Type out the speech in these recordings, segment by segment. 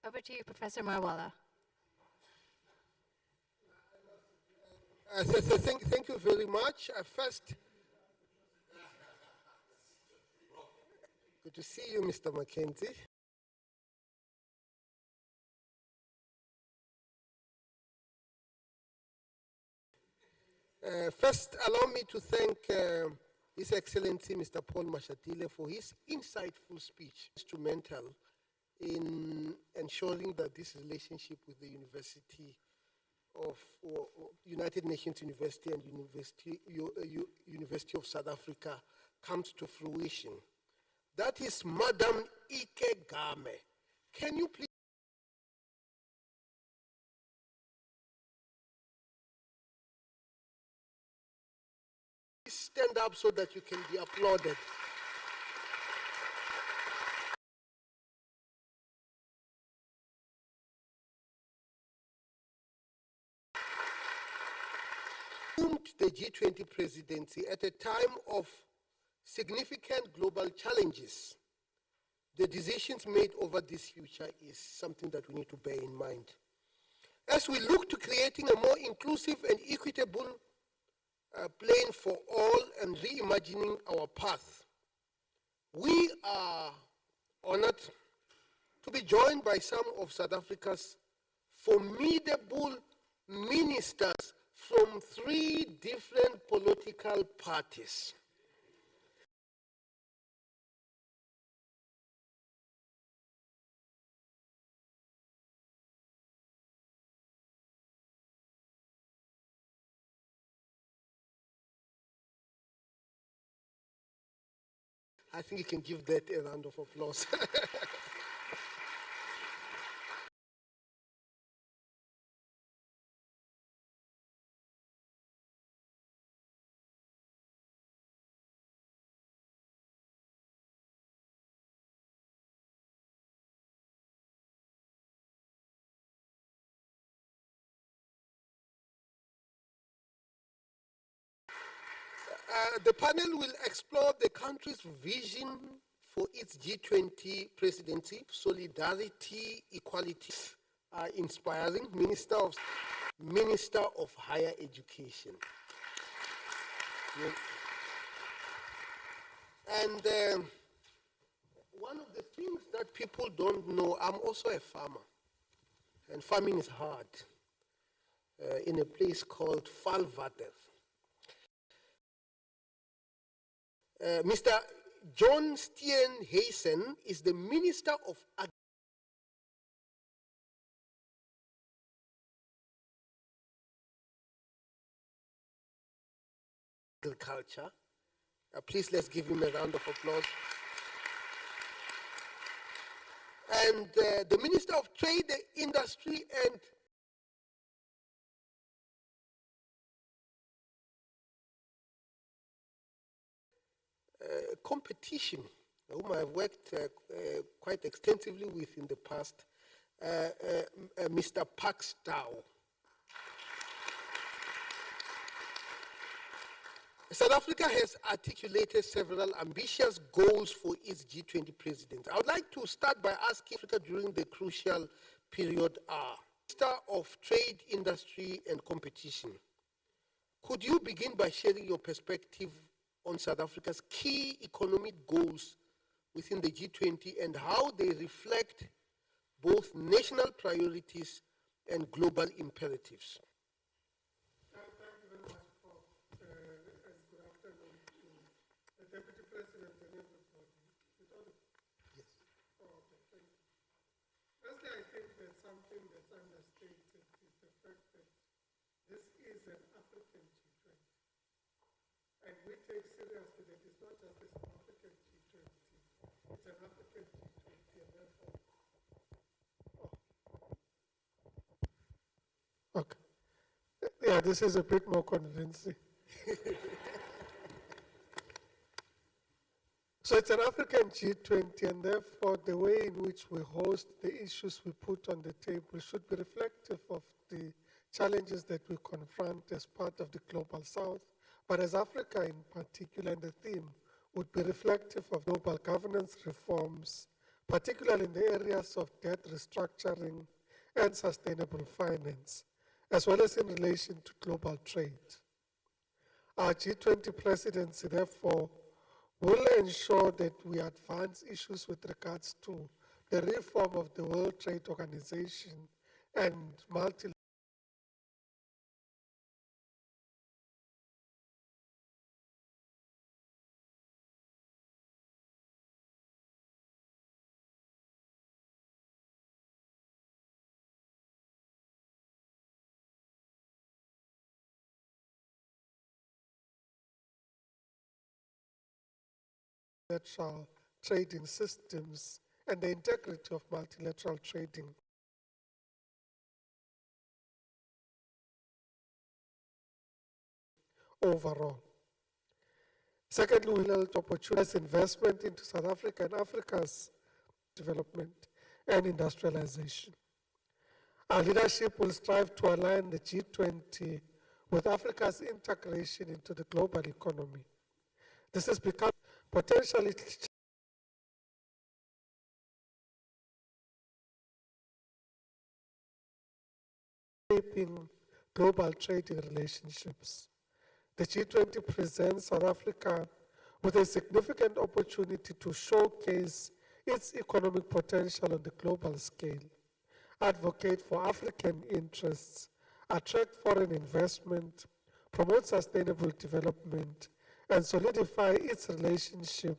Over to you, Professor Marwala. Thank you very much. First, good to see you, Mr. Mackenzie. First, allow me to thank His Excellency Mr. Paul Mashatile for his insightful speech, instrumental in ensuring that this relationship with the University of United Nations University and University of South Africa comes to fruition. That is Madam Ike Game. Can you please stand up so that you can be applauded? The G20 presidency at a time of significant global challenges. The decisions made over this future is something that we need to bear in mind. As we look to creating a more inclusive and equitable plane for all and reimagining our path, we are honored to be joined by some of South Africa's formidable ministers from 3 different political parties. I think you can give that a round of applause. The panel will explore the country's vision for its G20 presidency. Solidarity, equality are inspiring. Minister of Higher Education. And one of the things that people don't know, I'm also a farmer. And farming is hard in a place called Valwater. Mr. John Steenhuisen is the Minister of Agriculture. Please let's give him a round of applause. And the Minister of Trade, Industry and Competition, whom I've worked quite extensively with in the past, Mr. Pakstow. South Africa has articulated several ambitious goals for its G20 presidency. I would like to start by asking Africa during the crucial period Minister of Trade, Industry and Competition. Could you begin by sharing your perspective on South Africa's key economic goals within the G20 and how they reflect both national priorities and global imperatives? Thank you very much, Prof. And good afternoon to the Deputy President and everybody. Yes. Oh, okay, thank you. Firstly, I think that something that's understated is the fact that this is an African G20. And we take seriously that it's not just a South African G20, it's an African G20, and therefore. Oh. Okay. Yeah, this is a bit more convincing. So it's an African G20, and therefore the way in which we host the issues we put on the table should be reflective of the challenges that we confront as part of the Global South. But as Africa in particular, and the theme would be reflective of global governance reforms, particularly in the areas of debt restructuring and sustainable finance, as well as in relation to global trade. Our G20 presidency, therefore, will ensure that we advance issues with regards to the reform of the World Trade Organization and multilateral trading systems and the integrity of multilateral trading. Overall. Secondly, we will opportunize investment into South Africa and Africa's development and industrialization. Our leadership will strive to align the G20 with Africa's integration into the global economy. This has become potentially shaping global trading relationships. The G20 presents South Africa with a significant opportunity to showcase its economic potential on the global scale, advocate for African interests, attract foreign investment, promote sustainable development, and solidify its relationship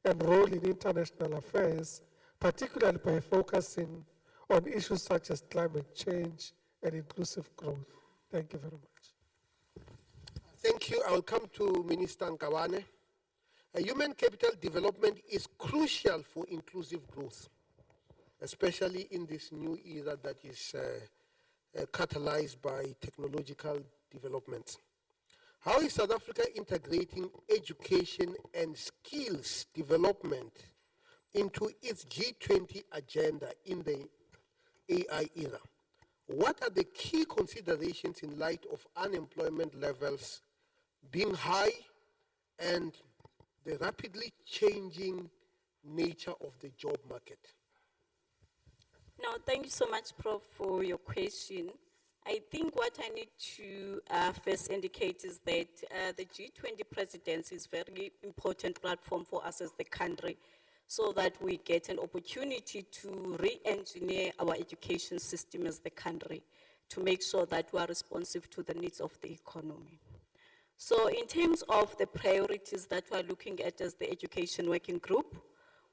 and role in international affairs, particularly by focusing on issues such as climate change and inclusive growth. Thank you very much. Thank you. I will come to Minister Nkawane. Human capital development is crucial for inclusive growth, especially in this new era that is catalyzed by technological development. How is South Africa integrating education and skills development into its G20 agenda in the AI era? What are the key considerations in light of unemployment levels being high and the rapidly changing nature of the job market? No, thank you so much, Prof, for your question. I think what I need to first indicate is that the G20 presidency is a very important platform for us as the country, so that we get an opportunity to re-engineer our education system as the country to make sure that we are responsive to the needs of the economy. So in terms of the priorities that we are looking at as the education working group,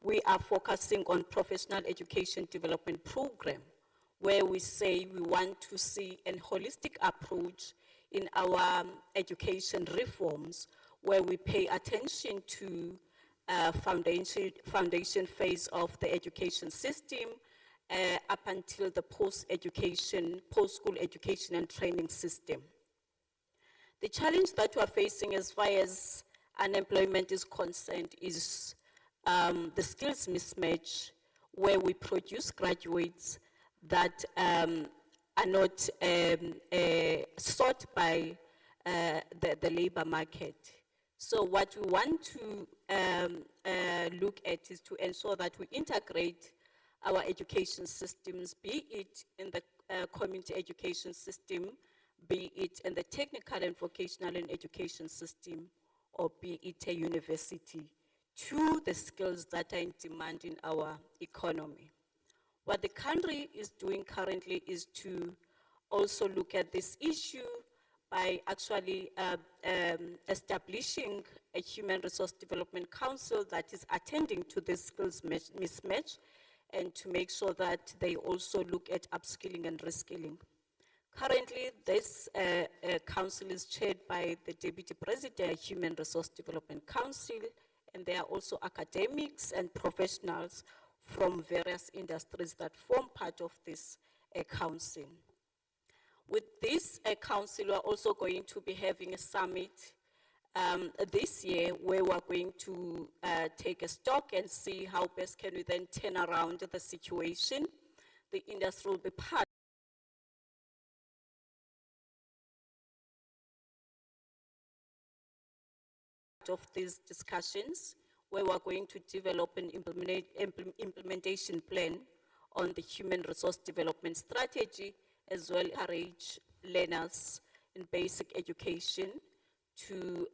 we are focusing on professional education development program, where we say we want to see a holistic approach in our education reforms, where we pay attention to foundation phase of the education system up until the post-school education and training system. The challenge that we are facing as far as unemployment is concerned is the skills mismatch, where we produce graduates that are not sought by the labor market. So what we want to look at is to ensure that we integrate our education systems, be it in the community education system, be it in the technical and vocational and education system, or be it a university, to the skills that are in demand in our economy. What the country is doing currently is to also look at this issue by actually establishing a Human Resource Development Council that is attending to this skills mismatch, and to make sure that they also look at upskilling and reskilling. Currently, this council is chaired by the Deputy President, Human Resource Development Council, and there are also academics and professionals from various industries that form part of this council. With this council, we are also going to be having a summit this year, where we are going to take a stock and see how best can we then turn around the situation. The industry will be part of these discussions. where we're going to develop an implementation plan on the human resource development strategy, as well as encourage learners in basic education to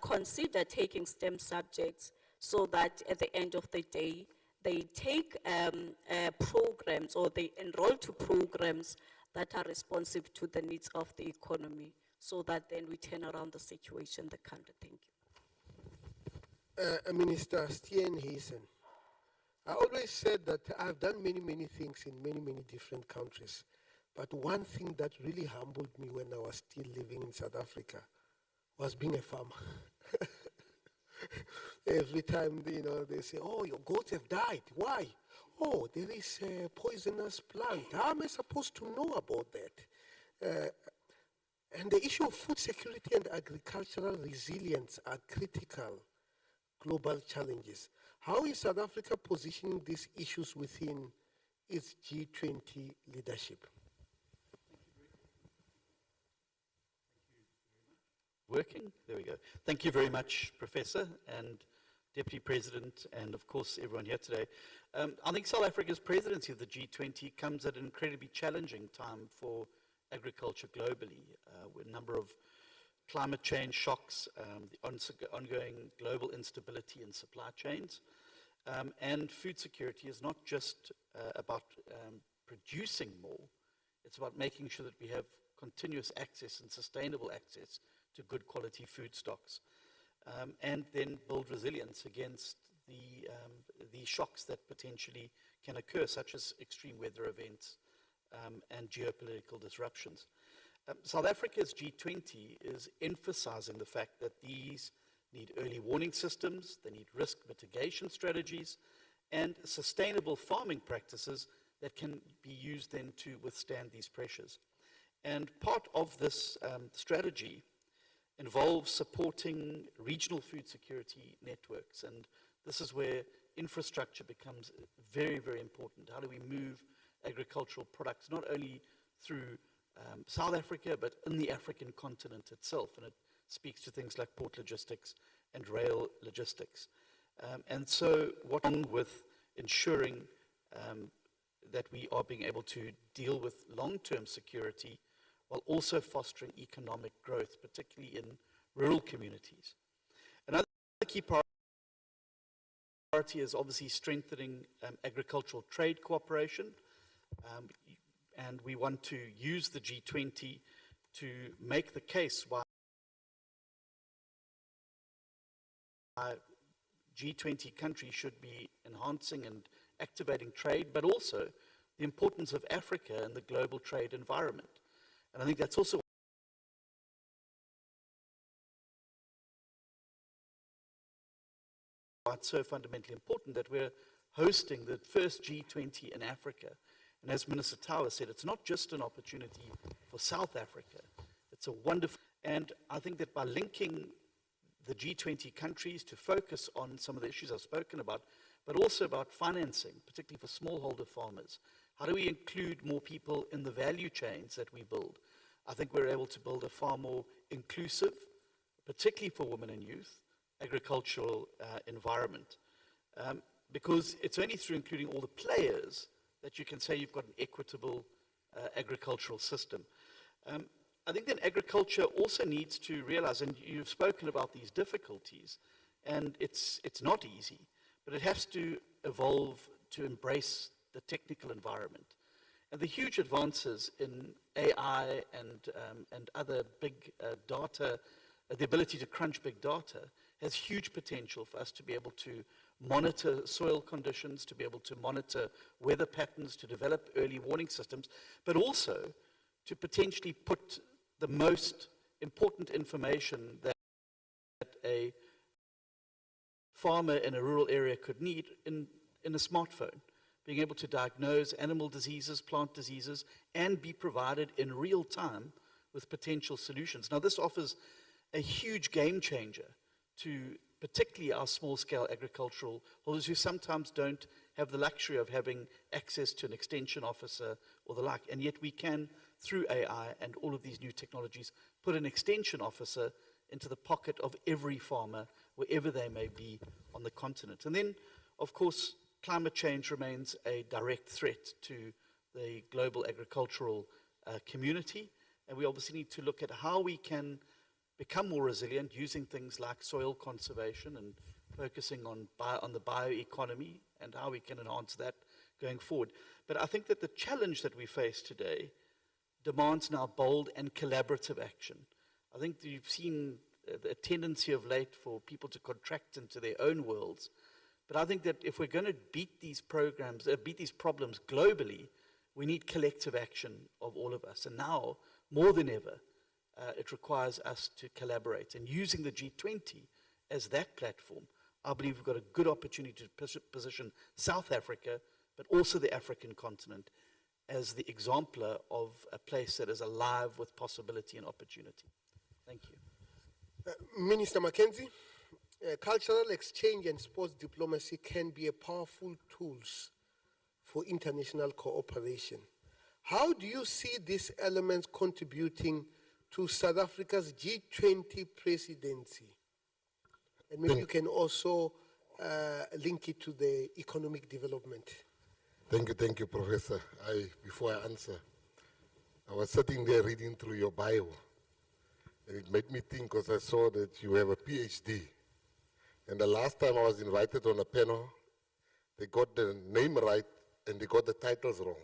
consider taking STEM subjects, so that at the end of the day, they take programs, or they enroll to programs that are responsive to the needs of the economy, so that then we turn around the situation in the country. Thank you. Minister Steenhuisen, I always said that I've done many things in many different countries, but one thing that really humbled me when I was still living in South Africa was being a farmer. Every time, they say, oh, your goats have died. Why? Oh, there is a poisonous plant. How am I supposed to know about that? And the issue of food security and agricultural resilience are critical global challenges. How is South Africa positioning these issues within its G20 leadership? Working? There we go. Thank you very much, Professor and Deputy President, and of course everyone here today. I think South Africa's presidency of the G20 comes at an incredibly challenging time for agriculture globally, with a number of climate change shocks, the ongoing global instability in supply chains, and food security is not just about producing more, it's about making sure that we have continuous access and sustainable access to good quality food stocks, and then build resilience against the shocks that potentially can occur, such as extreme weather events and geopolitical disruptions. South Africa's G20 is emphasizing the fact that these need early warning systems, they need risk mitigation strategies, and sustainable farming practices that can be used then to withstand these pressures. And part of this strategy involves supporting regional food security networks, and this is where infrastructure becomes very important. How do we move agricultural products not only through South Africa, but in the African continent itself, and it speaks to things like port logistics and rail logistics. And so what on with ensuring that we are being able to deal with long-term security while also fostering economic growth, particularly in rural communities. Another key priority is obviously strengthening agricultural trade cooperation. And we want to use the G20 to make the case why G20 countries should be enhancing and activating trade, but also the importance of Africa in the global trade environment. And I think that's also why it's so fundamentally important that we're hosting the first G20 in Africa. And as Minister Tower said, it's not just an opportunity for South Africa. It's a wonderful, and I think that by linking the G20 countries to focus on some of the issues I've spoken about, but also about financing, particularly for smallholder farmers. How do we include more people in the value chains that we build? I think we're able to build a far more inclusive, particularly for women and youth, agricultural environment. Because it's only through including all the players that you can say you've got an equitable agricultural system. I think that agriculture also needs to realize, and you've spoken about these difficulties, and it's not easy, but it has to evolve to embrace the technical environment. And the huge advances in AI and other big data, the ability to crunch big data, has huge potential for us to be able to monitor soil conditions, to be able to monitor weather patterns, to develop early warning systems, but also to potentially put the most important information that a farmer in a rural area could need in a smartphone, being able to diagnose animal diseases, plant diseases, and be provided in real time with potential solutions. Now, this offers a huge game changer to particularly our small-scale agricultural holders who sometimes don't have the luxury of having access to an extension officer or the like, and yet we can, through AI and all of these new technologies, put an extension officer into the pocket of every farmer wherever they may be on the continent. And then, of course, climate change remains a direct threat to the global agricultural community, and we obviously need to look at how we can become more resilient using things like soil conservation and focusing on the bioeconomy and how we can enhance that going forward. But I think that the challenge that we face today demands now bold and collaborative action. I think that you've seen a tendency of late for people to contract into their own worlds. But I think that if we're going to beat these problems globally, we need collective action of all of us. And now, more than ever, it requires us to collaborate. And using the G20 as that platform, I believe we've got a good opportunity to position South Africa, but also the African continent, as the exemplar of a place that is alive with possibility and opportunity. Thank you. Minister Mackenzie, cultural exchange and sports diplomacy can be a powerful tools for international cooperation. How do you see these elements contributing to South Africa's G20 presidency? And maybe you can also link it to the economic development. Thank you, Professor. Before I answer, I was sitting there reading through your bio, and it made me think because I saw that you have a PhD. And the last time I was invited on a panel, they got the name right and they got the titles wrong.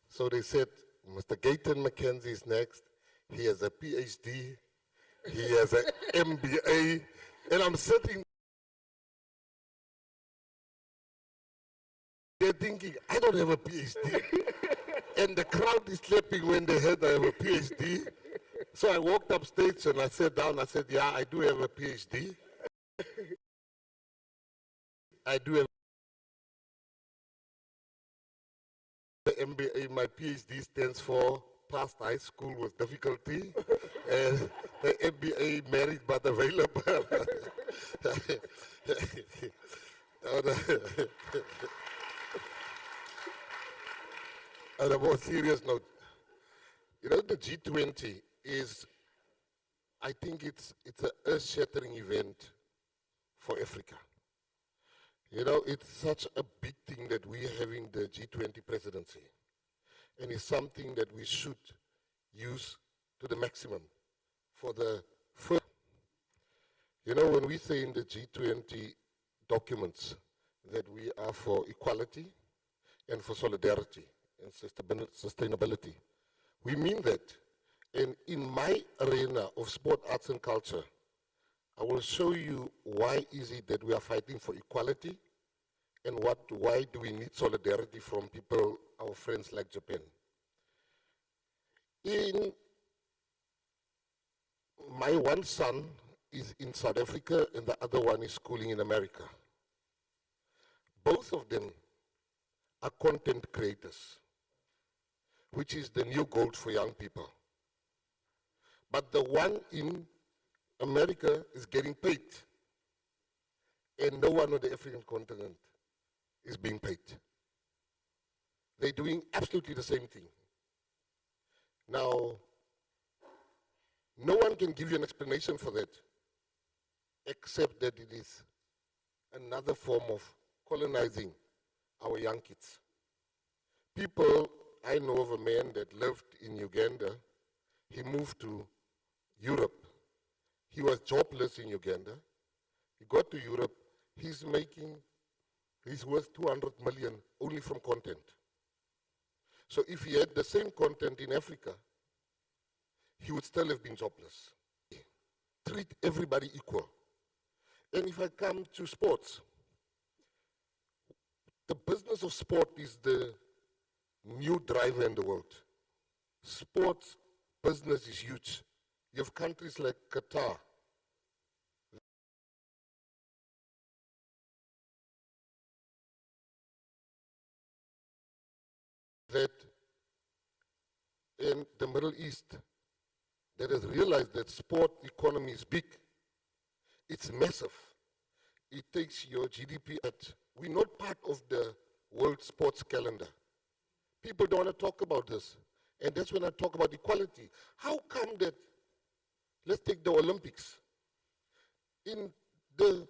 So they said, Mr. Gayton Mackenzie is next. He has a PhD. He has an MBA. And I'm sitting there thinking, I don't have a PhD. And the crowd is clapping when they heard I have a PhD. So I walked upstage and I sat down. I said, yeah, I do have a PhD. I do have the MBA. My PhD stands for passed high school with difficulty, and the MBA married but available. On a more serious note, you know, the G20 is, I think it's an earth-shattering event for Africa. You know, it's such a big thing that we're having the G20 presidency. And it's something that we should use to the maximum for the first. You know, when we say in the G20 documents that we are for equality and for solidarity and sustainability, we mean that. And in my arena of sport, arts, and culture, I will show you why is it that we are fighting for equality and why do we need solidarity from people, our friends like Japan. My one son is in South Africa and the other one is schooling in America. Both of them are content creators, which is the new gold for young people. But the one in America is getting paid, and no one on the African continent is being paid. They're doing absolutely the same thing. Now, no one can give you an explanation for that, except that it is another form of colonizing our young kids. I know of a man that lived in Uganda. He moved to Europe. He was jobless in Uganda. He got to Europe. He's worth 200 million only from content. So if he had the same content in Africa, he would still have been jobless. Treat everybody equal. And if I come to sports, the business of sport is the new driver in the world. Sports business is huge. You have countries like Qatar that in the Middle East that has realized that sport economy is big. It's massive. It takes your GDP at, we're not part of the world sports calendar. People don't want to talk about this. And that's when I talk about equality. How come that, let's take the Olympics. In the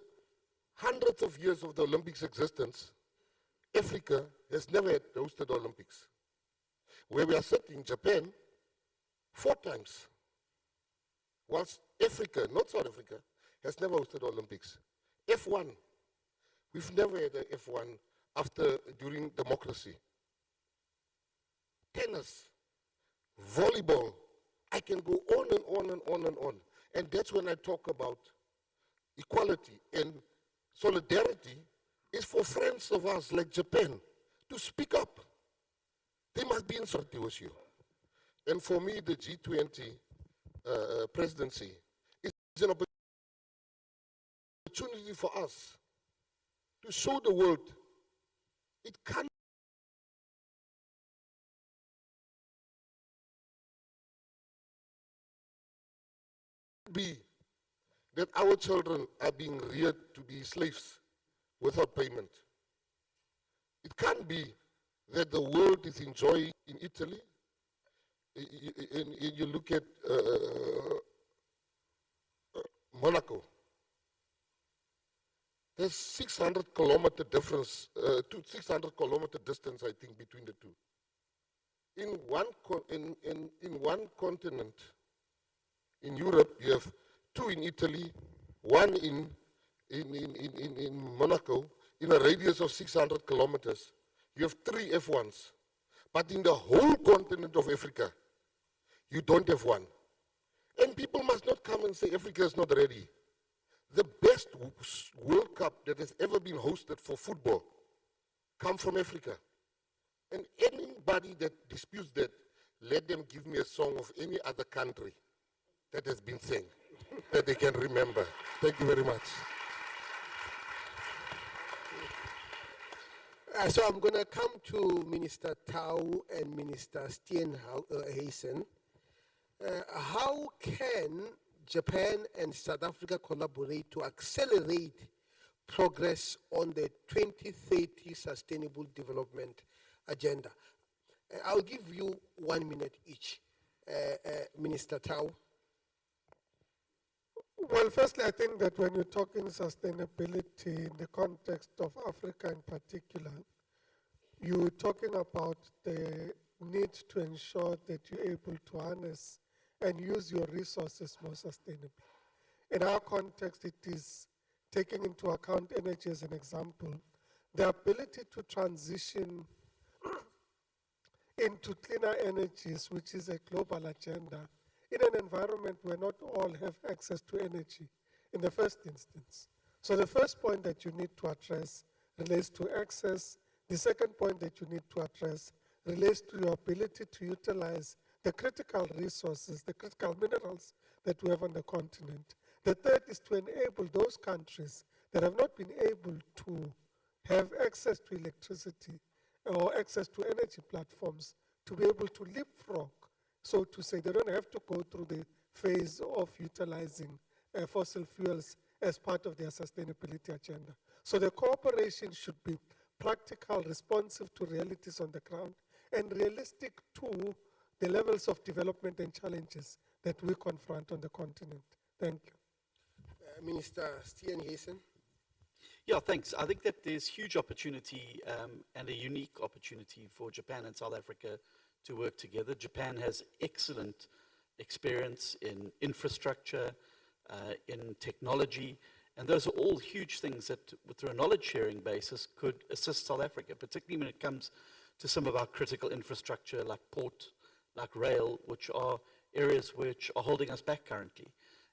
hundreds of years of the Olympics' existence, Africa has never had hosted Olympics. Where we are sitting, Japan, 4 times. Whilst Africa, not South Africa, has never hosted Olympics. F1, we've never had a F1 during democracy. Tennis, volleyball, I can go on and on and on and on. And that's when I talk about equality and solidarity is for friends of us like Japan to speak up. They must be in solidarity with you. And for me, the G20 presidency is an opportunity for us to show the world it can't be that our children are being reared to be slaves without payment. It can't be that the world is enjoying in Italy. And you look at Monaco. There's 600 kilometer difference, 600 kilometer distance, I think, between the two. In one continent, in Europe, you have 2 in Italy, 1 in Monaco, in a radius of 600 kilometers. You have 3 F1s. But in the whole continent of Africa, you don't have 1. And people must not come and say Africa is not ready. The best World Cup that has ever been hosted for football come from Africa. And anybody that disputes that, let them give me a song of any other country that has been sang, that they can remember. Thank you very much. So I'm going to come to Minister Tau and Minister Steenhuisen. How can Japan and South Africa collaborate to accelerate progress on the 2030 Sustainable Development Agenda? I'll give you 1 minute each. Minister Tau. Well, firstly, I think that when you're talking sustainability in the context of Africa in particular, you're talking about the need to ensure that you're able to harness and use your resources more sustainably. In our context, it is taking into account energy as an example, the ability to transition into cleaner energies, which is a global agenda, in an environment where not all have access to energy in the first instance. So the first point that you need to address relates to access. The second point that you need to address relates to your ability to utilize the critical resources, the critical minerals that we have on the continent. The third is to enable those countries that have not been able to have access to electricity or access to energy platforms to be able to leapfrog, so to say. They don't have to go through the phase of utilizing fossil fuels as part of their sustainability agenda. So the cooperation should be practical, responsive to realities on the ground, and realistic to the levels of development and challenges that we confront on the continent. Thank you. Minister Steenhuisen. Yeah, thanks. I think that there's huge opportunity and a unique opportunity for Japan and South Africa to work together. Japan has excellent experience in infrastructure, in technology, and those are all huge things that, through a knowledge-sharing basis, could assist South Africa, particularly when it comes to some of our critical infrastructure like port, like rail, which are areas which are holding us back currently.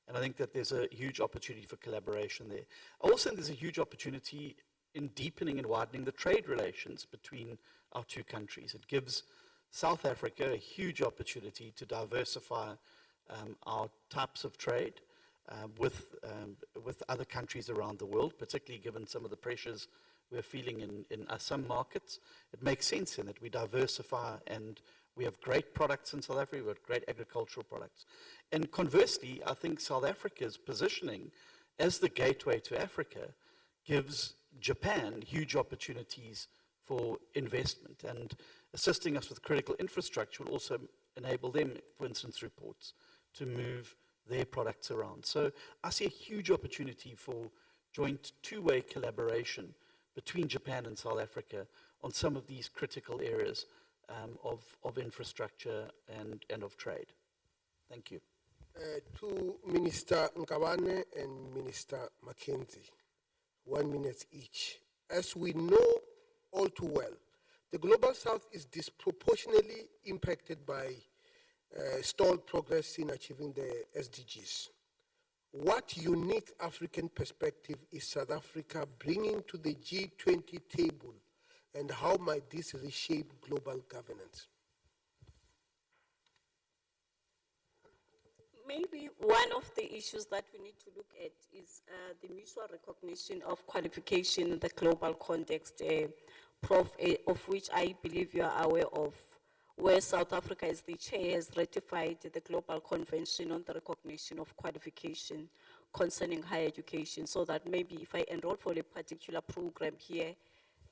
And I think that there's a huge opportunity for collaboration there. I also think there's a huge opportunity in deepening and widening the trade relations between our two countries. It gives South Africa a huge opportunity to diversify our types of trade with other countries around the world, particularly given some of the pressures we're feeling in some markets. It makes sense in that we diversify, and we have great products in South Africa. We've got great agricultural products. And conversely, I think South Africa's positioning as the gateway to Africa gives Japan huge opportunities for investment, and assisting us with critical infrastructure will also enable them, for instance, through ports, to move their products around. So I see a huge opportunity for joint two-way collaboration between Japan and South Africa on some of these critical areas of infrastructure and of trade. Thank you. To Minister Nkabane and Minister Mackenzie, 1 minute each. As we know all too well, the Global South is disproportionately impacted by stalled progress in achieving the SDGs. What unique African perspective is South Africa bringing to the G20 table, and how might this reshape global governance? Maybe one of the issues that we need to look at is the mutual recognition of qualification in the global context, of which I believe you are aware of, where South Africa as the chair has ratified the Global Convention on the Recognition of Qualification concerning higher education, so that maybe if I enroll for a particular program here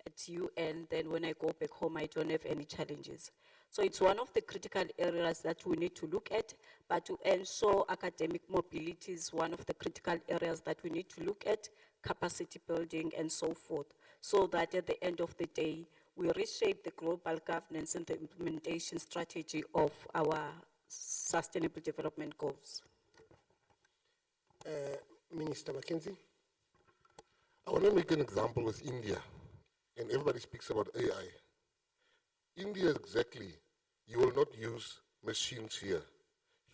at UN, then when I go back home, I don't have any challenges. So it's one of the critical areas that we need to look at, but to ensure academic mobility is one of the critical areas that we need to look at, capacity building and so forth, so that at the end of the day, we reshape the global governance and the implementation strategy of our sustainable development goals. Minister Mackenzie? I want to make an example with India, and everybody speaks about AI. India exactly, you will not use machines here.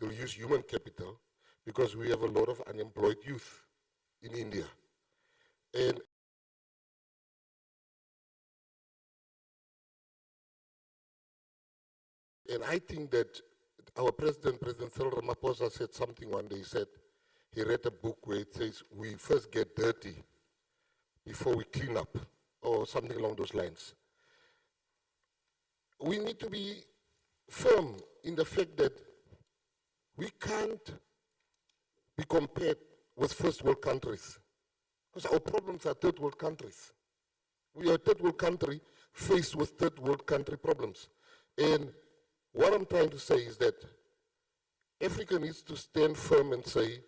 You'll use human capital because we have a lot of unemployed youth in India. And I think that our President Cyril Ramaphosa said something one day. He said, he read a book where it says, we first get dirty before we clean up, or something along those lines. We need to be firm in the fact that we can't be compared with first world countries, because our problems are third world countries. We are a third world country faced with third world country problems. And what I'm trying to say is that Africa needs to stand firm and say,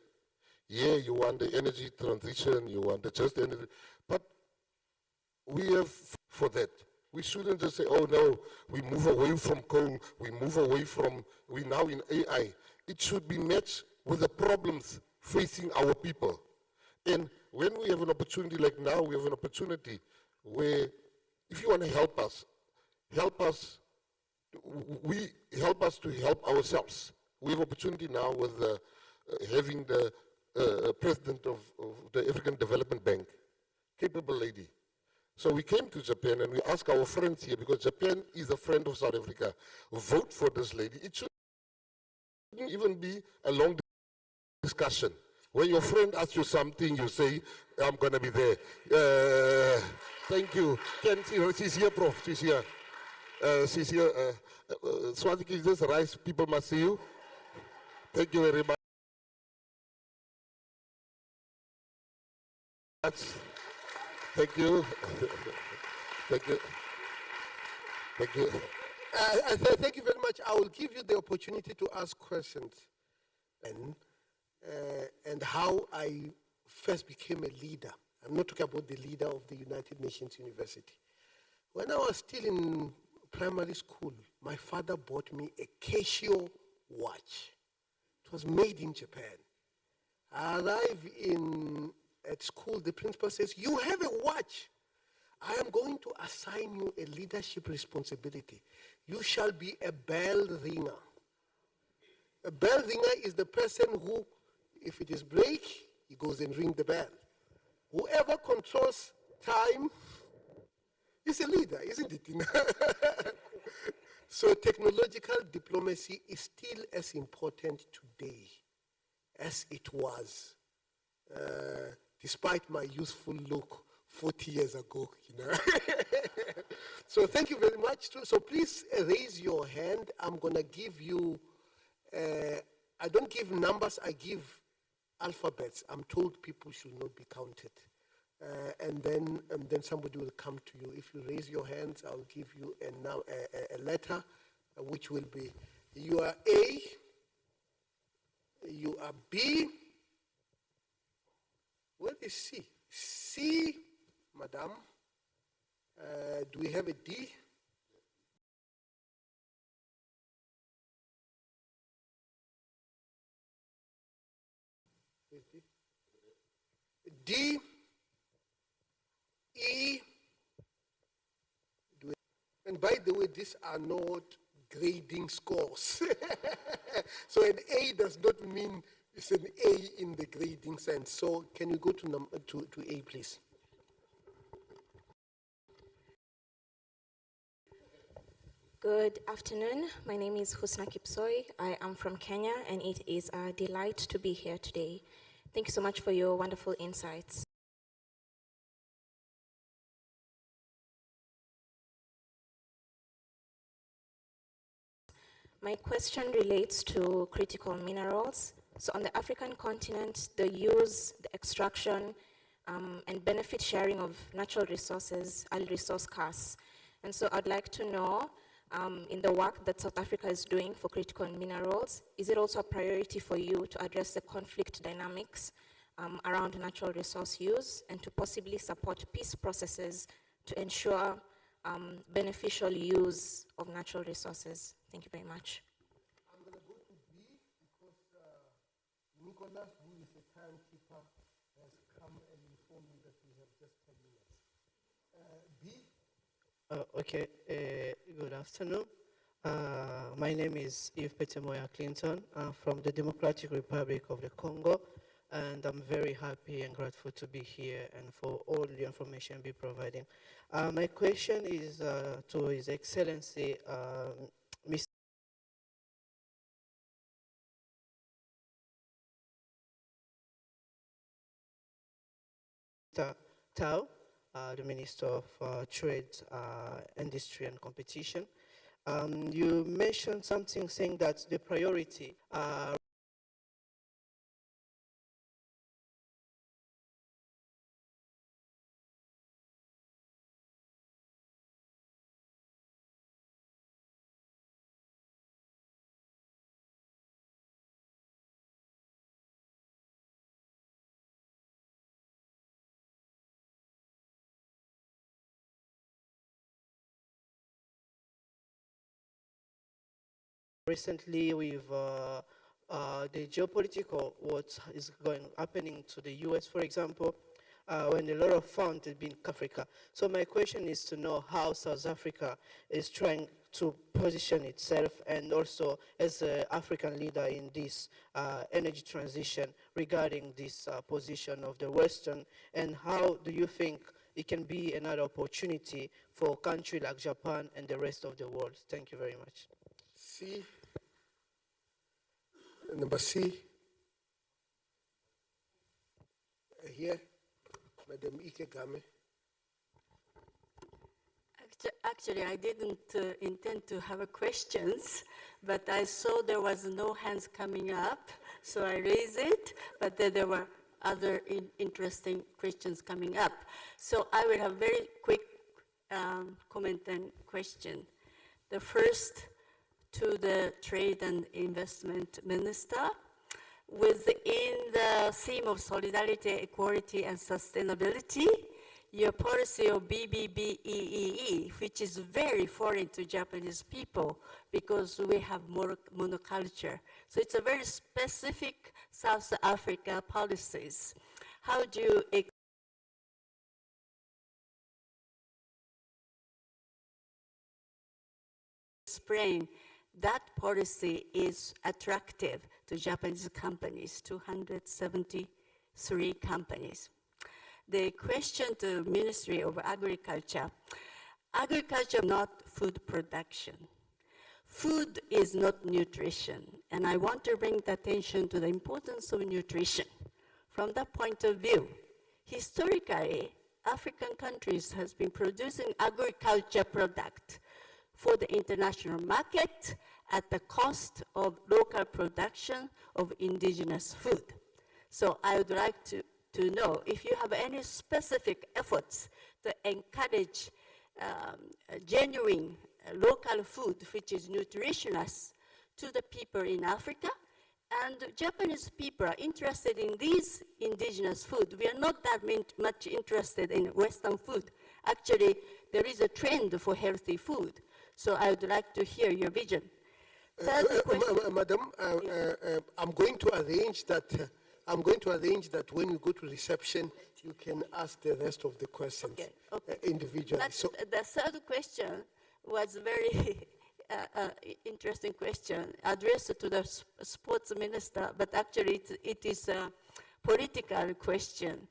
yeah, you want the energy transition, you want the just energy, but we have for that. We shouldn't just say, oh no, we move away from coal, we move away from, we're now in AI. It should be matched with the problems facing our people. And when we have an opportunity like now, we have an opportunity where if you want to help us to help ourselves. We have opportunity now with having the president of the African Development Bank, capable lady. So we came to Japan and we asked our friends here, because Japan is a friend of South Africa, vote for this lady. It shouldn't even be a long discussion. When your friend asks you something, you say, I'm going to be there. Thank you. She's here, Prof. She's here. She's here. Swati, can you just rise? People must see you. Thank you very much. Thank you. Thank you. Thank you. Thank you very much. I will give you the opportunity to ask questions. And how I first became a leader. I'm not talking about the leader of the United Nations University. When I was still in primary school, my father bought me a Casio watch. It was made in Japan. I arrived at school, the principal says, you have a watch. I am going to assign you a leadership responsibility. You shall be a bell ringer. A bell ringer is the person who, if it is break, he goes and ring the bell. Whoever controls time is a leader, isn't it? So technological diplomacy is still as important today as it was, despite my youthful look 40 years ago. So thank you very much. So please raise your hand. I'm going to give you, I don't give numbers, I give alphabets. I'm told people should not be counted. And then somebody will come to you. If you raise your hands, I'll give you a letter, which will be, you are A, you are B, where is C? C, Madam. Do we have a D? D, E, and by the way, these are not grading scores. So an A does not mean it's an A in the grading sense. So can you go to A, please? Good afternoon. My name is Husna Kipsoi. I am from Kenya, and it is a delight to be here today. Thank you so much for your wonderful insights. My question relates to critical minerals. So on the African continent, the use, the extraction, and benefit sharing of natural resources are resource scarce. And so I'd like to know, in the work that South Africa is doing for critical minerals, is it also a priority for you to address the conflict dynamics around natural resource use and to possibly support peace processes to ensure beneficial use of natural resources? Thank you very much. I'm going to go to B because Nicholas, who is a timekeeper, has come and informed me that we have just 10 minutes. B? Okay, good afternoon. My name is Yves Petemoya Clinton. I'm from the Democratic Republic of the Congo, and I'm very happy and grateful to be here and for all the information be providing. My question is to His Excellency, Mr. Tao, the Minister of Trade, Industry and Competition. You mentioned something saying that the priority recently with the geopolitical what is happening to the US, for example, when a lot of funds have been Africa. So my question is to know how South Africa is trying to position itself and also as an African leader in this energy transition regarding this position of the Western, and how do you think it can be another opportunity for a country like Japan and the rest of the world? Thank you very much. C. Number C. Here, Madam Ike Game. Actually, I didn't intend to have questions, but I saw there was no hands coming up, so I raised it, but then there were other interesting questions coming up. So I will have a very quick comment and question. The first to the Trade and Investment Minister. Within the theme of solidarity, equality, and sustainability, your policy of BBBEEE, which is very foreign to Japanese people because we have monoculture. So it's a very specific South Africa policies. How do you explain that policy is attractive to Japanese companies, 273 companies? The question to Ministry of Agriculture. Agriculture is not food production. Food is not nutrition. And I want to bring the attention to the importance of nutrition. From that point of view, historically, African countries has been producing agriculture product for the international market at the cost of local production of indigenous food. So I would like to know if you have any specific efforts to encourage genuine local food which is nutritious to the people in Africa And Japanese people are interested in these indigenous food. We are not that much interested in Western food. Actually, there is a trend for healthy food. So I would like to hear your vision. Madam, I'm going to arrange that. I'm going to arrange that when you go to reception, you can ask the rest of the questions individually. So the third question was very interesting question addressed to the sports minister, but actually it is a political question.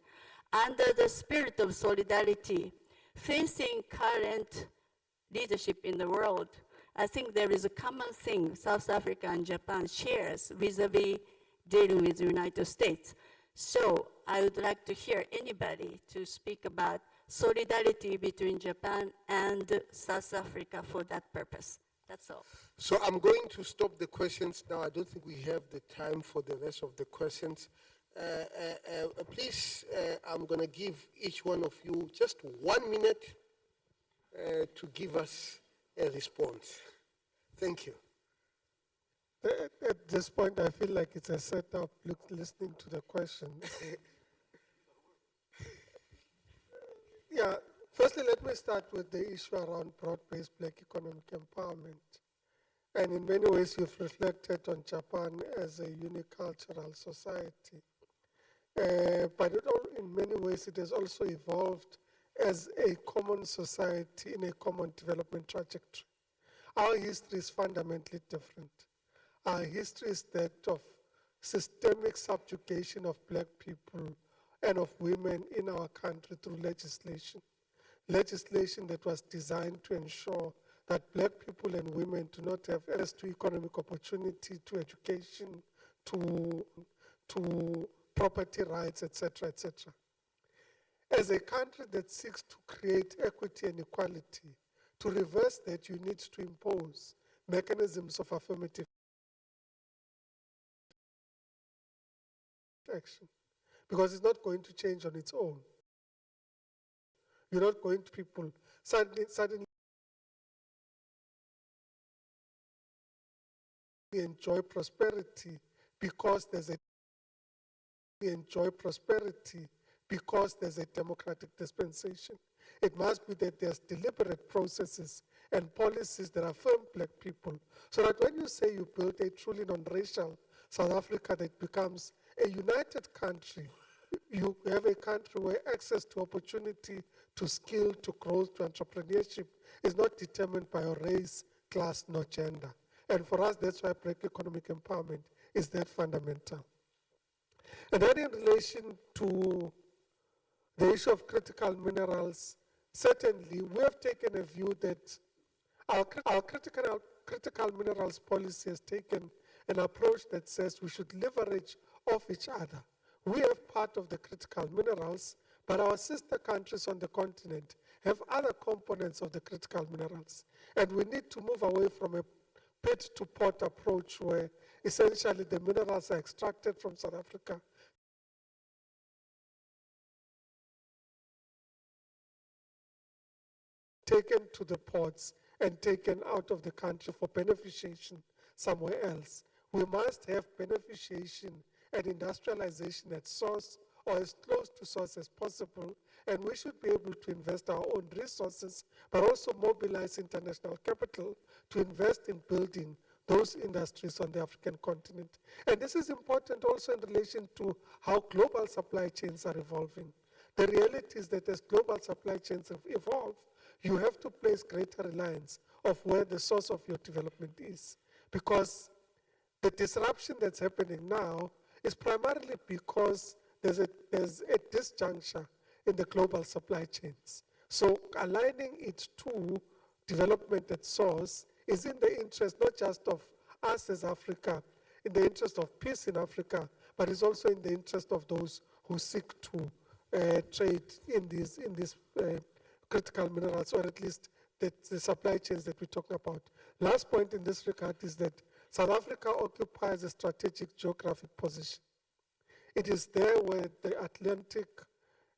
Under the spirit of solidarity, facing current leadership in the world, I think there is a common thing South Africa and Japan shares vis-a-vis dealing with the United States. So I would like to hear anybody to speak about solidarity between Japan and South Africa for that purpose. That's all. So I'm going to stop the questions now. I don't think we have the time for the rest of the questions. Please, I'm going to give each one of you just 1 minute to give us a response. Thank you. At this point, I feel like it's a setup, listening to the questions. Yeah, firstly, let me start with the issue around broad-based Black economic empowerment. And in many ways, you've reflected on Japan as a unicultural society. But in many ways, it has also evolved as a common society in a common development trajectory. Our history is fundamentally different. Our history is that of systemic subjugation of Black people and of women in our country through legislation. Legislation that was designed to ensure that Black people and women do not have access to economic opportunity, to education, to property rights, etc., etc. As a country that seeks to create equity and equality, to reverse that, you need to impose mechanisms of affirmative action, because it's not going to change on its own. You're not going to people suddenly enjoy prosperity because there's a democratic dispensation. It must be that there's deliberate processes and policies that affirm Black people, so that when you say you build a truly non-racial South Africa that becomes a united country, you have a country where access to opportunity, to skill, to growth, to entrepreneurship is not determined by your race, class, nor gender. And for us, that's why Black economic empowerment is that fundamental. And then in relation to the issue of critical minerals, certainly we have taken a view that our critical minerals policy has taken an approach that says we should leverage off each other. We have part of the critical minerals, but our sister countries on the continent have other components of the critical minerals. And we need to move away from a pit to pot approach where essentially the minerals are extracted from South Africa, taken to the ports and taken out of the country for beneficiation somewhere else. We must have beneficiation and industrialization at source or as close to source as possible, and we should be able to invest our own resources, but also mobilize international capital to invest in building those industries on the African continent. And this is important also in relation to how global supply chains are evolving. The reality is that as global supply chains have evolved, you have to place greater reliance of where the source of your development is. Because the disruption that's happening now is primarily because there's a disjuncture in the global supply chains. So aligning it to development at source is in the interest not just of us as Africa, in the interest of peace in Africa, but it's also in the interest of those who seek to trade in these critical minerals, or at least the supply chains that we're talking about. Last point in this regard is that South Africa occupies a strategic geographic position. It is there where the Atlantic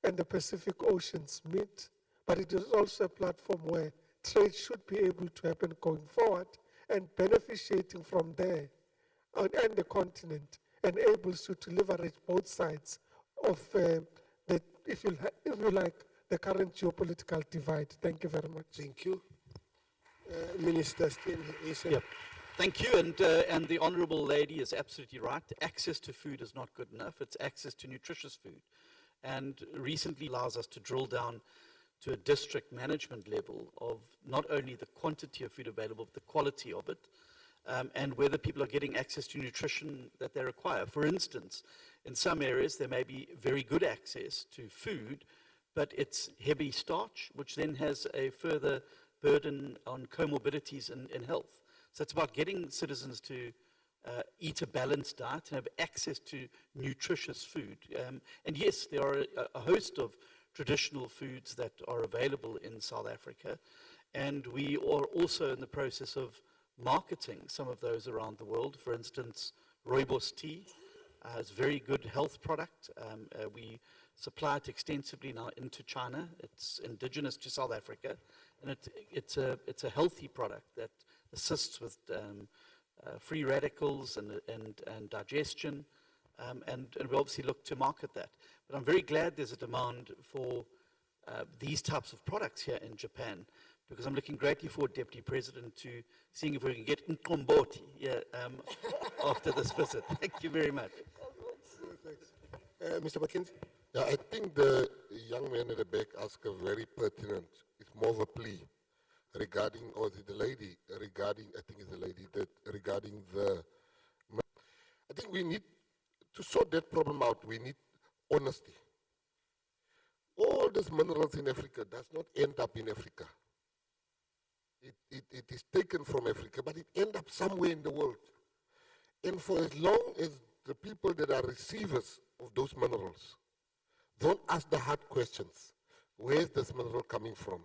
and the Pacific Oceans meet, but it is also a platform where trade should be able to happen going forward, and beneficiating from there and the continent enables you to leverage both sides of if you like, the current geopolitical divide. Thank you very much. Thank you. Minister Steen Eisen. Yep. Thank you, and the honourable lady is absolutely right. Access to food is not good enough. It's access to nutritious food. And recently allows us to drill down to a district management level of not only the quantity of food available, but the quality of it, and whether people are getting access to nutrition that they require. For instance, in some areas there may be very good access to food, but it's heavy starch, which then has a further burden on comorbidities in health. So it's about getting citizens to eat a balanced diet and have access to nutritious food. And yes, there are a host of traditional foods that are available in South Africa, and we are also in the process of marketing some of those around the world. For instance, rooibos tea is a very good health product. We supply it extensively now into China. It's indigenous to South Africa, and it's a healthy product that assists with free radicals and digestion, and we obviously look to market that. But I'm very glad there's a demand for these types of products here in Japan, because I'm looking greatly forward, Deputy President, to seeing if we can get Nkomboti after this visit. Thank you very much. Mr. McKinsey. Yeah, I think the young man at the back asked a very pertinent, it's more of a plea regarding, or the lady regarding, I think it's the lady, that regarding the, I think we need to sort that problem out. We need honesty. All these minerals in Africa does not end up in Africa. It is taken from Africa, but it ends up somewhere in the world. And for as long as the people that are receivers of those minerals don't ask the hard questions, where is this mineral coming from?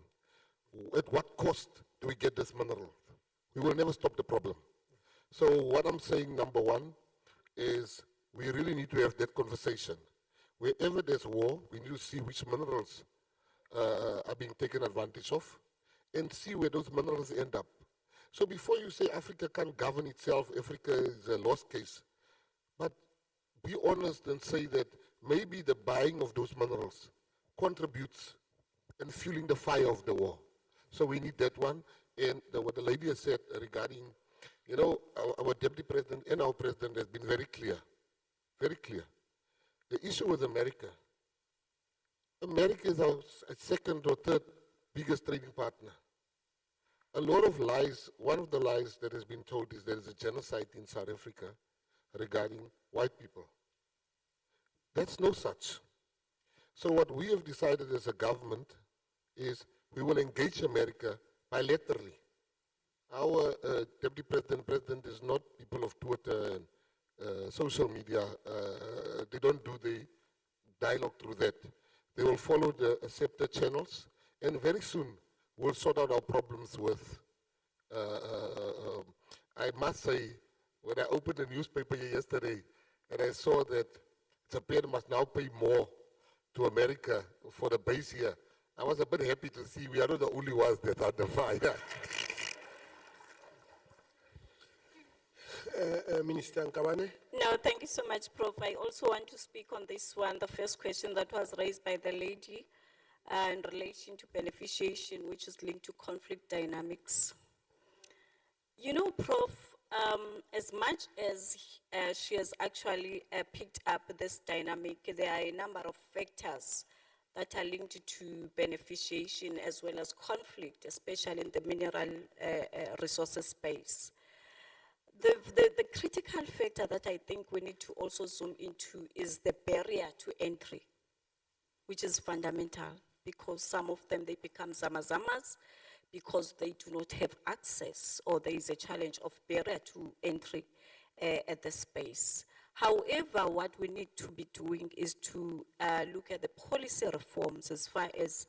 At what cost do we get this mineral? We will never stop the problem. So what I'm saying, number one, is we really need to have that conversation. Wherever there's war, we need to see which minerals are being taken advantage of and see where those minerals end up. So before you say Africa can't govern itself, Africa is a lost case, but be honest and say that maybe the buying of those minerals contributes in fueling the fire of the war. So we need that one. And what the lady has said regarding, you know, our deputy president and our president has been very clear, very clear. The issue with America is our second or third biggest trading partner. A lot of lies, one of the lies that has been told is there is a genocide in South Africa regarding white people. That's no such. So what we have decided as a government is we will engage America bilaterally. Our deputy president is not people of Twitter and social media. They don't do the dialogue through that. They will follow the accepted channels, and very soon we'll sort out our problems with, I must say, when I opened the newspaper yesterday and I saw that Japan must now pay more to America for the base here, I was a bit happy to see we are not the only ones that are the fire. Minister Nkabane. No, thank you so much, Prof. I also want to speak on this one, the first question that was raised by the lady in relation to beneficiation, which is linked to conflict dynamics. You know, Prof, as much as she has actually picked up this dynamic, there are a number of factors that are linked to beneficiation as well as conflict, especially in the mineral resources space. The critical factor that I think we need to also zoom into is the barrier to entry, which is fundamental, because some of them, they become zamazamas because they do not have access, or there is a challenge of barrier to entry at the space. However, what we need to be doing is to look at the policy reforms as far as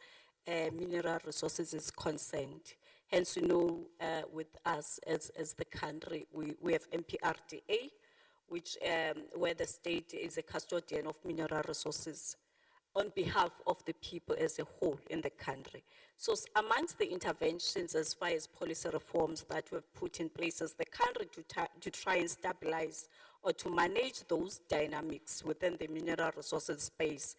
mineral resources is concerned. Hence, you know, with us as the country, we have MPRDA, which where the state is a custodian of mineral resources on behalf of the people as a whole in the country. So amongst the interventions as far as policy reforms that we've put in place as the country to try and stabilize or to manage those dynamics within the mineral resources space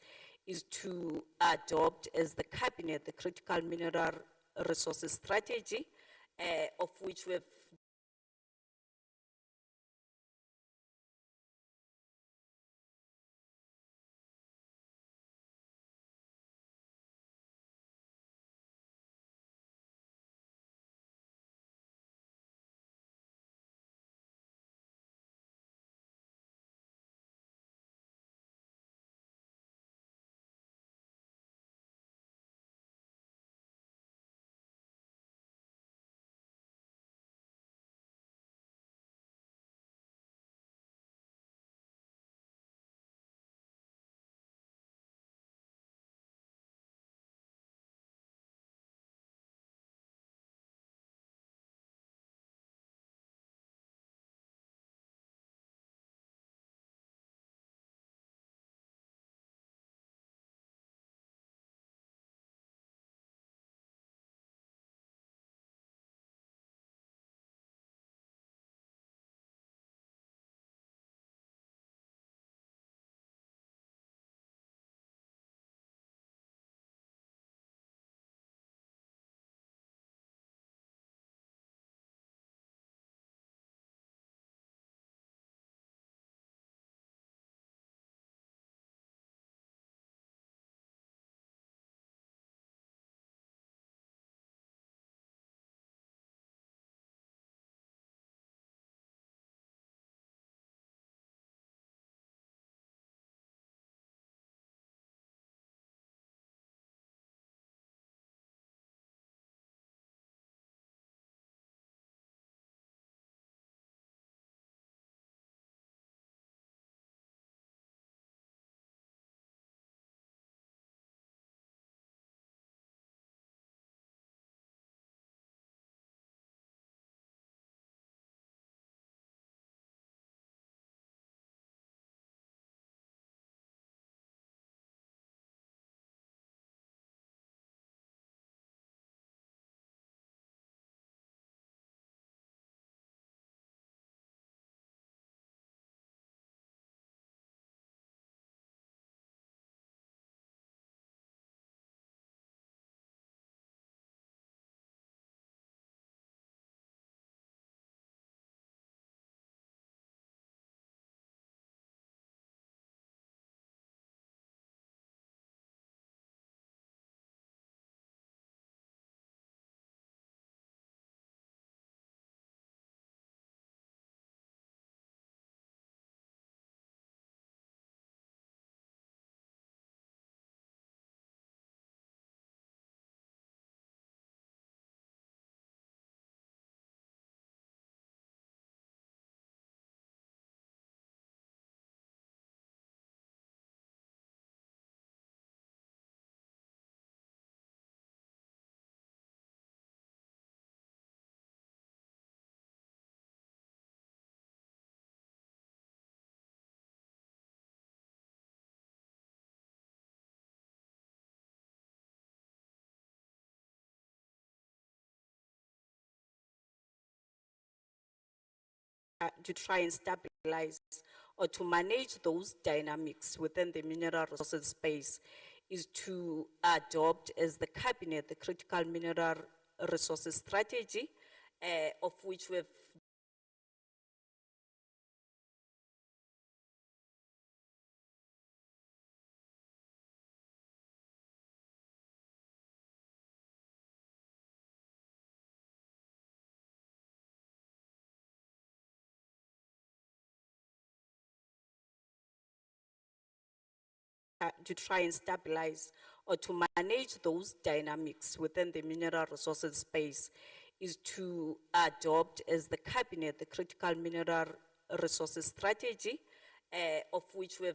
is to adopt as the cabinet the critical mineral resources strategy, of which we've to try and stabilize or to manage those dynamics within the mineral resources space is to adopt as the cabinet the critical mineral resources strategy, of which we've to try and stabilize or to manage those dynamics within the mineral resources space is to adopt as the cabinet the critical mineral resources strategy, of which we've